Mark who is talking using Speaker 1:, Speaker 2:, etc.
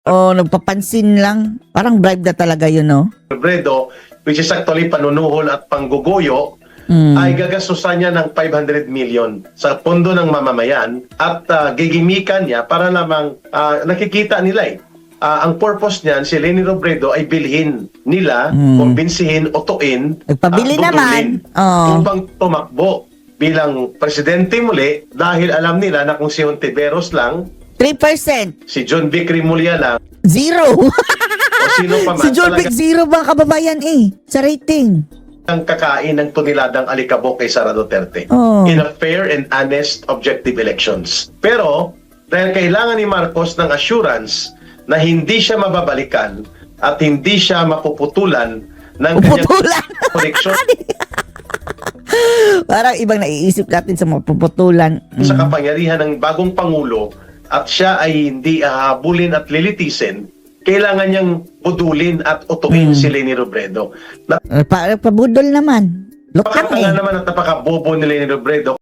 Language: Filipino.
Speaker 1: O nagpapansin lang. Parang bribe na talaga yun, no?
Speaker 2: Robredo, which is actually panunuhol at pangguguyo, ay gagastusan niya ng 500 million sa pondo ng mamamayan at gigimikan niya para lamang nakikita nila ang purpose niyan, si Leni Robredo ay bilhin nila, kumbinsihin, utuin,
Speaker 1: Nagpabili
Speaker 2: at
Speaker 1: naman.
Speaker 2: budulin upang tumakbo bilang presidente muli dahil alam nila na kung si Hontiveros lang,
Speaker 1: 3%.
Speaker 2: si John Vic Rimulya lang,
Speaker 1: Zero.
Speaker 2: o sino pa man
Speaker 1: Si Joel Vic, zero ba kababayan sa rating?
Speaker 2: ang kakain ng tuniladang alikabok kay Sara Duterte
Speaker 1: Oh.
Speaker 2: in a fair and honest, objective elections. Pero, dahil kailangan ni Marcos ng assurance na hindi siya mababalikan at hindi siya mapuputulan ng
Speaker 1: Puputulan.
Speaker 2: kanyang koneksyon
Speaker 1: Parang ibang naiisip natin sa mga puputulan.
Speaker 2: sa kapangyarihan ng bagong Pangulo at siya ay hindi hahabulin at lilitisin, kailangan niyang budulin at utuin si Leni Robredo.
Speaker 1: Pabudol naman. Lokal
Speaker 2: Napakatanga naman at napakabobo ni Leni Robredo.